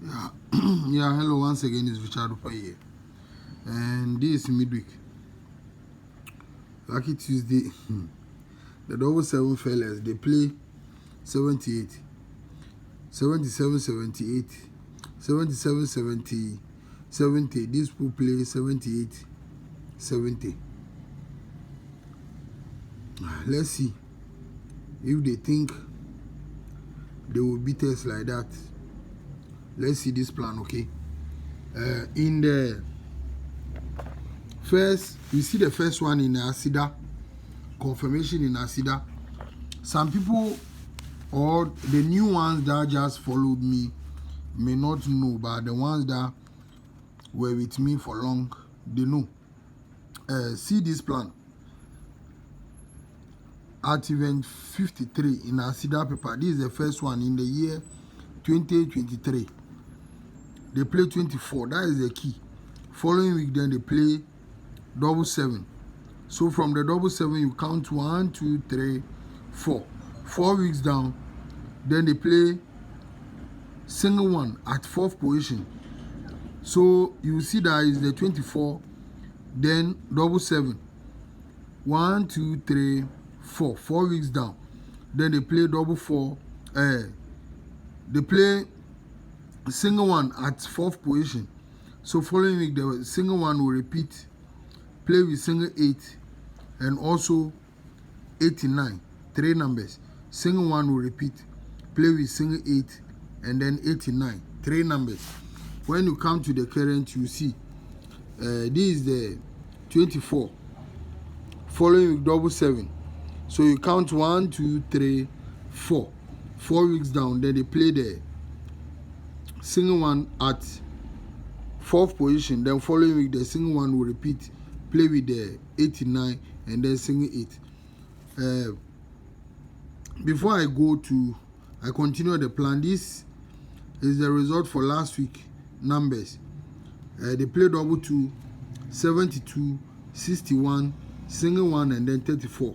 Yeah, yeah. Hello, once again, it's Richard Dupey here, and this is midweek. Lucky Tuesday. The double seven fellas they play 78, 77, 78, 77, 70, 70. These people play 78, 70. Let's see if they think they will beat us like that. Let's see this plan, okay? In the first, you see the first one in ASEDA, confirmation in ASEDA. Some people or the new ones that just followed me may not know, but the ones that were with me for long, they know. See this plan. At event 53 in ASEDA paper, this is the first one in the year 2023. They play 24, that is the key. Following week, then they play double seven. So from the double seven, you count 1, 2, 3, 4. 4 weeks down, then they play single one at 4th position. So you see that is the 24, then double seven. 1, 2, 3, 4. 4 weeks down, then they play double 4. They play single one at 4th position. So following week, the single one will repeat, play with single 8 and also 89, 3 numbers. Single one will repeat, play with single 8 and then 89, 3 numbers. When you come to the current, you see this is the 24. Following week, double 7. So you count 1, 2, 3, 4. 4 weeks down, then they play the single one at 4th position. Then following week, the single one will repeat, play with the 89 and then single 8. Before I continue the plan. This is the result for last week numbers. They play double 2, 72, 61, single 1 and then 34.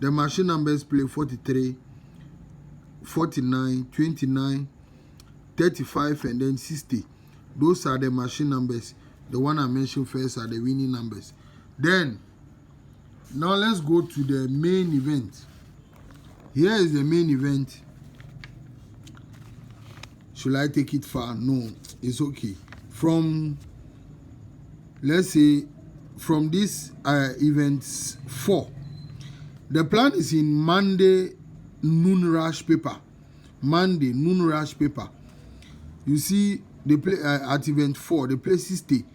The machine numbers play 43, 49, 29, 35 and then 60. Those are the machine numbers. The one I mentioned first are the winning numbers. Then now let's go to the main event. Here is the main event. Should I take it far? No, it's okay. From, let's say, from this event 4, the plan is in Monday noon rush paper. Monday noon rush paper. You see, they play at event 4, they play 60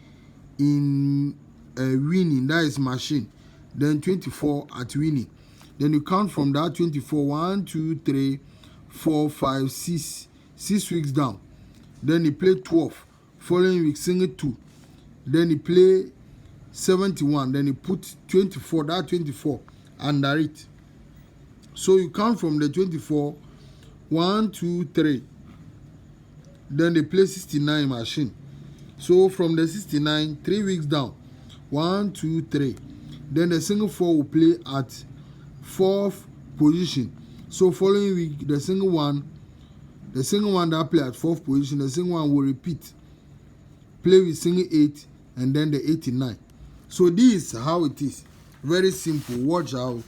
in winning, that is machine. Then 24 at winning. Then you count from that 24, 1, 2, 3, 4, 5, 6. 6 weeks down. Then they play 12. Following week, single 2. Then he play 71. Then he put 24, that 24 under it. So you count from the 24, 1, 2, 3. Then they play 69 machine. So from the 69, 3 weeks down, 1, 2, 3. Then the single 4 will play at 4th position. So following week, the single one that play at 4th position, the single one will repeat, play with single 8 and then the 89. So this is how it is. Very simple. Watch how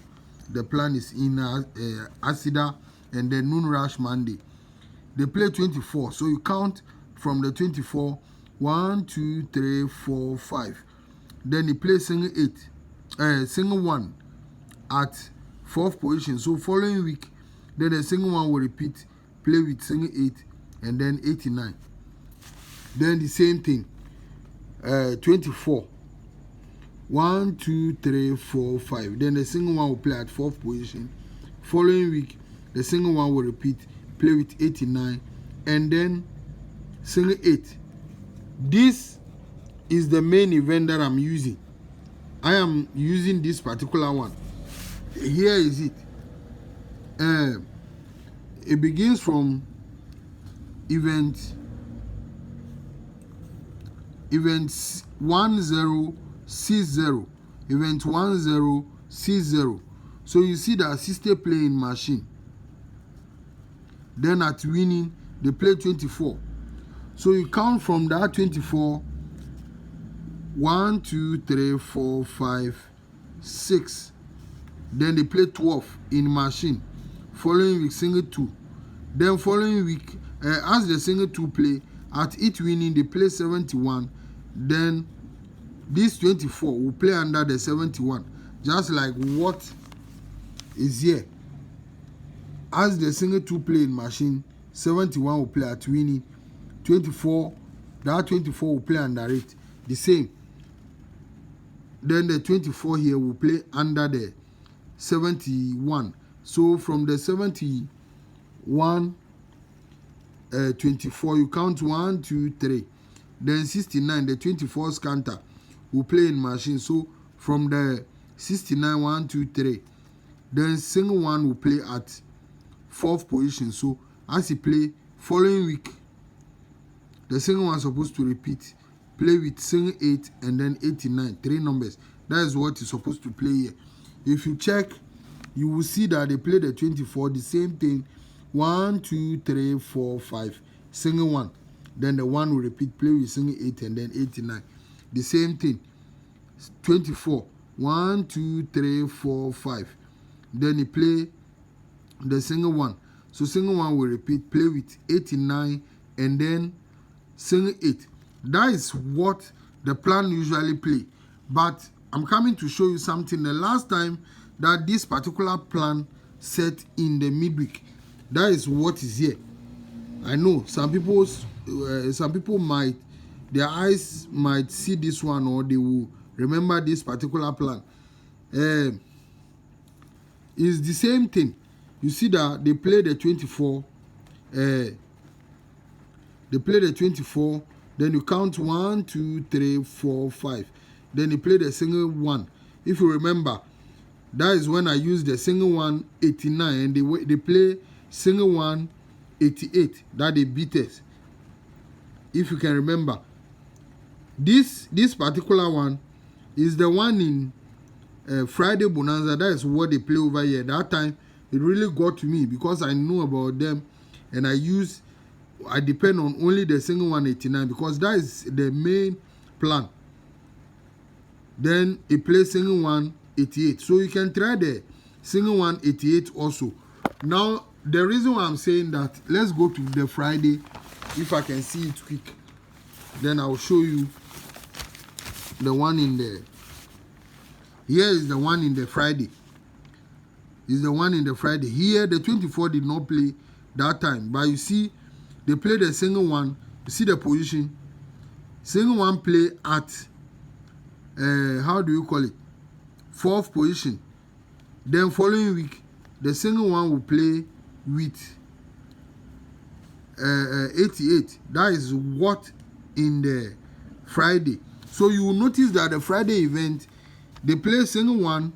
the plan is in ASEDA and then noon rush Monday. They play 24. So you count from the 24, 1, 2, 3, 4, 5. Then he plays single 8, single 1 at 4th position. So following week, then the single one will repeat, play with single 8 and then 89. Then the same thing, 24, 1, 2, 3, 4, 5. Then the single one will play at 4th position. Following week, the single one will repeat, play with 89 and then single 8. This is the main event that I'm using. I am using this particular one. Here is it. It begins from events 1060. Event 1060. So you see that 60 play in machine. Then at winning, they play 24. So you count from that 24. 1, 2, 3, 4, 5, 6. Then they play 12 in machine. Following week, single 2. Then following week, as the single 2 play, at each winning they play 71. Then this 24 will play under the 71. Just like what is here. As the single 2 play in machine, 71 will play at winning. 24, that 24 will play under it. The same. Then the 24 here will play under the 71. So from the 71, 24, you count 1, 2, 3. Then 69, the 24 scanter will play in machine. So from the 69, 1, 2, 3. Then single 1 will play at 4th position. So as he play, following week, the single 1 is supposed to repeat. Play with single 8 and then 89. 3 numbers. That is what is supposed to play here. If you check, you will see that they play the 24, the same thing. 1, 2, 3, 4, 5. Single 1. Then the 1 will repeat. Play with single 8 and then 89. The same thing. 24. 1, 2, 3, 4, 5. Then he play the single 1. So single 1 will repeat. Play with 89 and then single 8. That is what the plan usually play. But I'm coming to show you something. The last time that this particular plan set in the midweek, that is what is here. I know some people might, their eyes might see this one, or they will remember this particular plan. It's the same thing. You see that they play the 24. They play the 24. Then you count 1, 2, 3, 4, 5. Then you play the single 1. If you remember, that is when I use the single 1 89, and they play single 1 88. That they beat us. If you can remember, this particular one is the one in Friday Bonanza. That is what they play over here. That time it really got to me because I knew about them, and I depend on only the single 189 because that is the main plan. Then it plays single 188. So you can try the single 188 also. Now, the reason why I'm saying that, let's go to the Friday. If I can see it quick, then I'll show you the one in the. Here is the one in the Friday. Is the one in the Friday. Here, the 24 did not play that time. But you see, they play the single 1. You see the position. Single 1 play at, how do you call it? 4th position. Then following week, the single 1 will play with 88. That is what in the Friday. So you will notice that the Friday event, they play single 1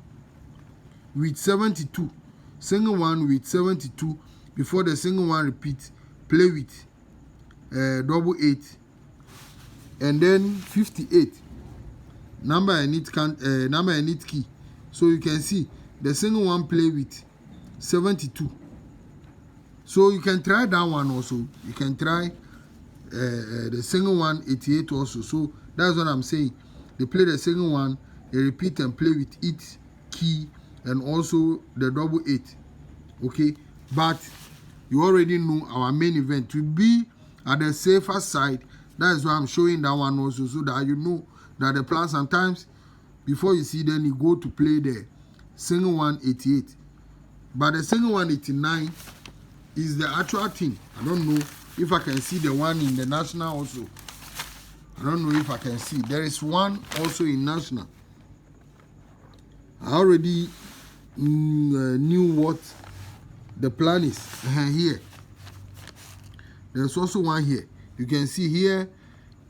with 72. Single 1 with 72 before the single 1 repeats. Play with double 8 and then 58. Number I need key. So you can see the single 1 play with 72. So you can try that one also. You can try the single 188 also. So that's what I'm saying. They play the single 1, they repeat and play with each key and also the double 8. Okay, but you already know our main event to be at the safer side. That is why I'm showing that one also, so that you know that the plan sometimes before you see, then you go to play the single 188. But the single 189 is the actual thing. I don't know if I can see the one in the national also. I don't know if I can see. There is one also in national. I already knew what the plan is. Here. There's also one here. You can see here,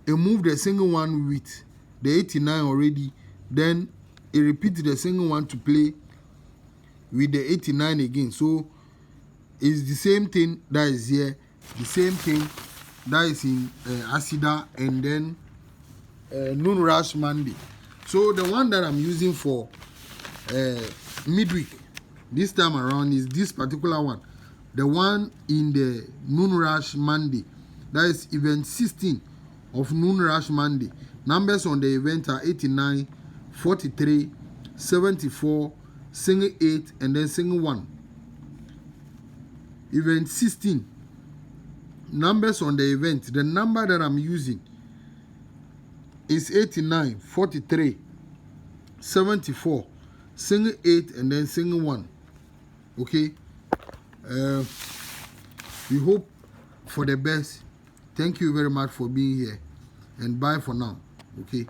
it moved the single 1 with the 89 already. Then it repeats the single 1 to play with the 89 again. So it's the same thing that is here. The same thing that is in ASEDA and then Noon Rush Monday. So the one that I'm using for midweek this time around is this particular one. The one in the Noon Rush Monday. That is event 16 of Noon Rush Monday. Numbers on the event are 89, 43, 74, single 8, and then single 1. Event 16. Numbers on the event. The number that I'm using is 89, 43, 74, single 8, and then single 1. Okay? We hope for the best. Thank you very much for being here. And bye for now. Okay?